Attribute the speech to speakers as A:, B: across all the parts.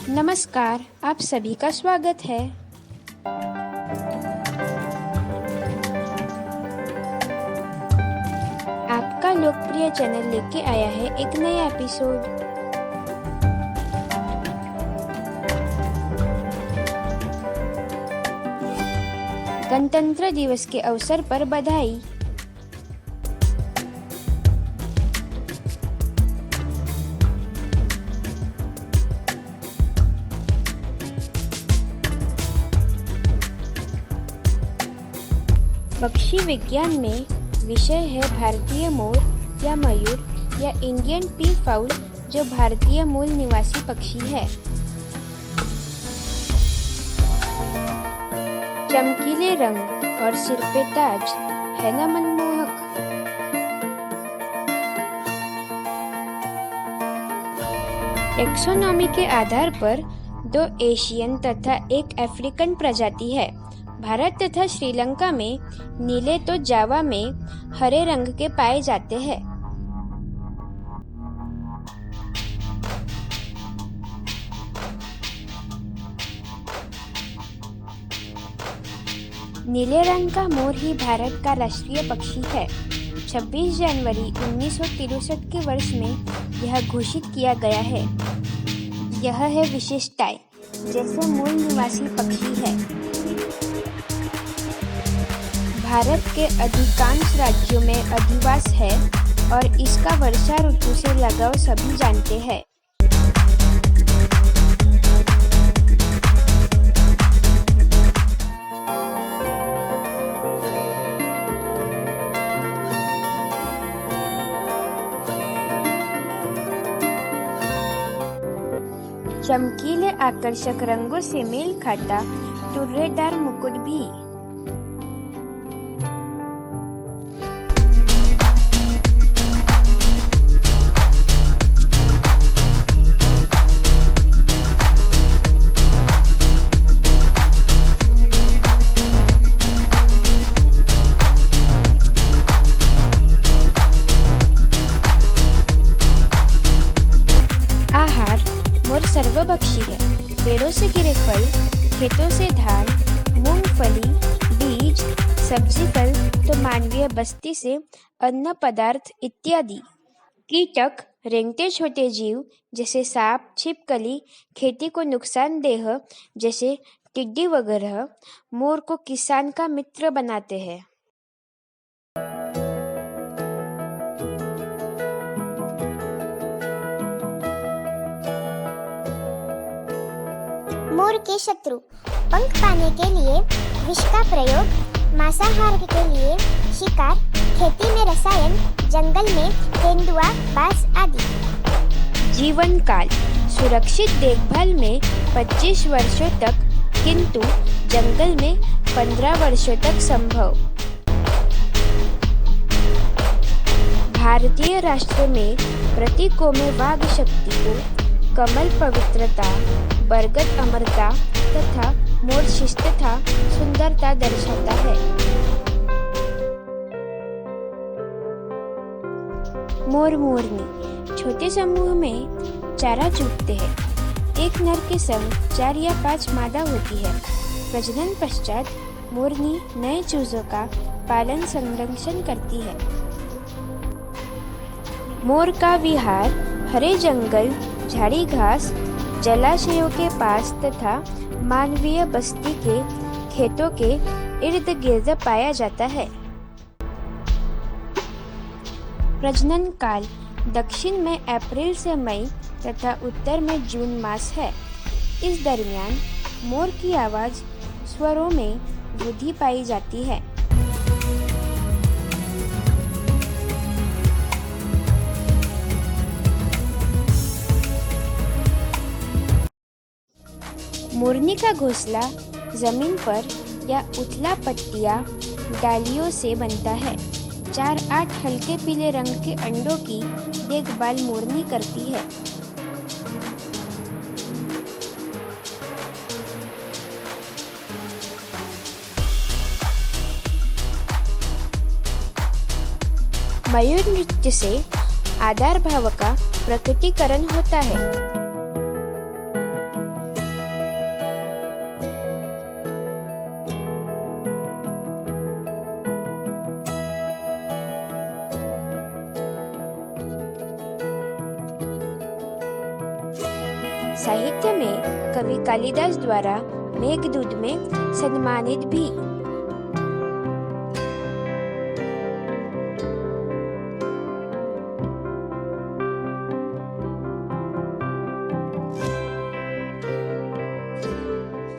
A: नमस्कार, आप सभी का स्वागत है। आपका लोकप्रिय चैनल लेके आया है एक नया एपिसोड। गणतंत्र दिवस के अवसर पर बधाई। पक्षी विज्ञान में विषय है भारतीय मोर या मयूर या इंडियन पी फाउल, जो भारतीय मूल निवासी पक्षी है। चमकीले रंग और सिर पे ताज है ना मनमोहक। टेक्सोनॉमी के आधार पर 2 एशियन तथा 1 अफ्रीकन प्रजाति है। भारत तथा श्रीलंका में नीले तो जावा में हरे रंग के पाए जाते हैं। नीले रंग का मोर ही भारत का राष्ट्रीय पक्षी है। 26 जनवरी 1963 के वर्ष में यह घोषित किया गया है। यह है विशेषताएं, जैसे मूल निवासी पक्षी है। भारत के अधिकांश राज्यों में अधिवास है और इसका वर्षा ऋतु से लगाव सभी जानते हैं। चमकीले आकर्षक रंगों से मेल खाता टुर्रेदार मुकुट भी। मोर सर्वभक्षी है। पेड़ों से गिरे फल, खेतों से धान, मूंगफली, बीज, सब्जी फल तो मानवीय बस्ती से अन्न पदार्थ इत्यादि। कीटक, रेंगते छोटे जीव जैसे सांप, छिपकली, खेती को नुकसानदेह जैसे टिड्डी वगैरह मोर को किसान का मित्र बनाते हैं।
B: मोर के शत्रु। पंख पाने के लिए विष का प्रयोग, मांसाहार के लिए शिकार, खेती में रसायन, जंगल में तेंदुआ, बाज आदि।
A: जीवन काल। सुरक्षित देखभाल में 25 वर्षों तक, किंतु जंगल में 15 वर्षों तक संभव। भारतीय राष्ट्र में प्रतीकों में वाघ शक्ति को, कमल पवित्रता, बरगद अमरता तथा मोर शिष्टता सुंदरता दर्शाता है। मोर मोरनी छोटे समूह में चारा चुगते हैं। एक नर के संग 4 या 5 मादा होती है। प्रजनन पश्चात मोरनी नए चूजों का पालन संरक्षण करती है। मोर का विहार हरे जंगल, झाड़ी घास, जलाशयों के पास तथा मानवीय बस्ती के खेतों के इर्द गिर्द पाया जाता है। प्रजनन काल दक्षिण में अप्रैल से मई तथा उत्तर में जून मास है। इस दरमियान मोर की आवाज स्वरों में वृद्धि पाई जाती है। मोरनी का घोंसला जमीन पर या उथला पत्तियां, डालियों से बनता है। 4-8 हल्के पीले रंग के अंडों की देखभाल मोरनी करती है। मयूर नृत्य से आधार भाव का प्रकटीकरण होता है। साहित्य में कवि कालिदास द्वारा मेघदूत में सम्मानित भी।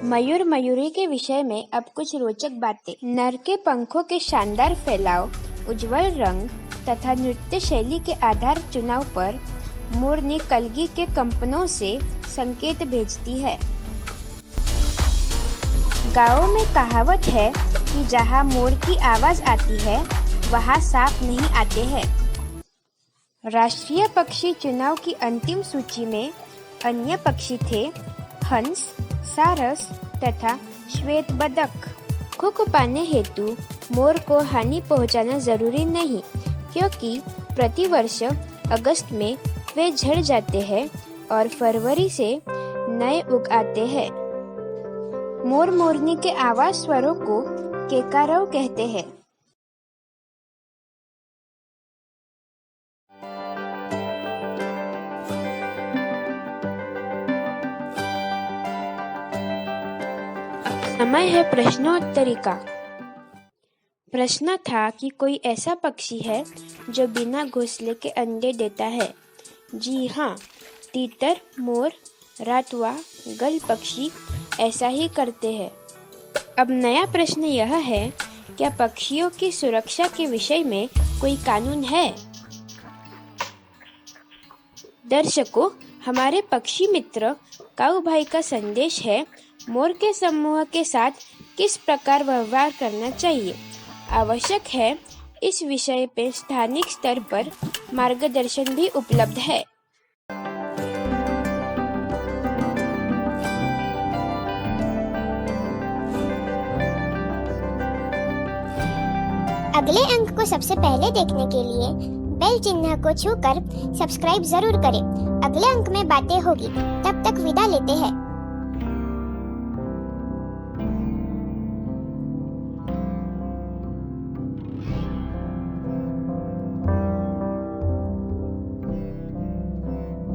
A: मयूर मयूरी के विषय में अब कुछ रोचक बातें। नर के पंखों के शानदार फैलाव, उज्जवल रंग तथा नृत्य शैली के आधार चुनाव पर मोरनी कलगी के कंपनों से संकेत भेजती है। गाँव में कहावत है कि जहाँ मोर की आवाज आती है वहाँ सांप नहीं आते हैं। राष्ट्रीय पक्षी चुनाव की अंतिम सूची में अन्य पक्षी थे हंस, सारस तथा श्वेत बतख। खुक पाने हेतु मोर को हानि पहुंचाना जरूरी नहीं, क्योंकि प्रतिवर्ष अगस्त में वे झड़ जाते हैं और फरवरी से नए उग आते हैं। मोर मोरनी के आवाज स्वरों को केकारव कहते हैं। समय है प्रश्नोत्तरी का। प्रश्न था कि कोई ऐसा पक्षी है जो बिना घोंसले के अंडे देता है। जी हाँ, तीतर, मोर, रातवा, गल पक्षी ऐसा ही करते हैं। अब नया प्रश्न यह है, क्या पक्षियों की सुरक्षा के विषय में कोई कानून है? दर्शकों, हमारे पक्षी मित्र काऊ भाई का संदेश है, मोर के समूह के साथ किस प्रकार व्यवहार करना चाहिए। आवश्यक है इस विषय पे स्थानिक स्तर पर मार्गदर्शन भी उपलब्ध है।
B: अगले अंक को सबसे पहले देखने के लिए बेल चिन्ह को छूकर सब्सक्राइब जरूर करें। अगले अंक में बातें होगी, तब तक विदा लेते हैं।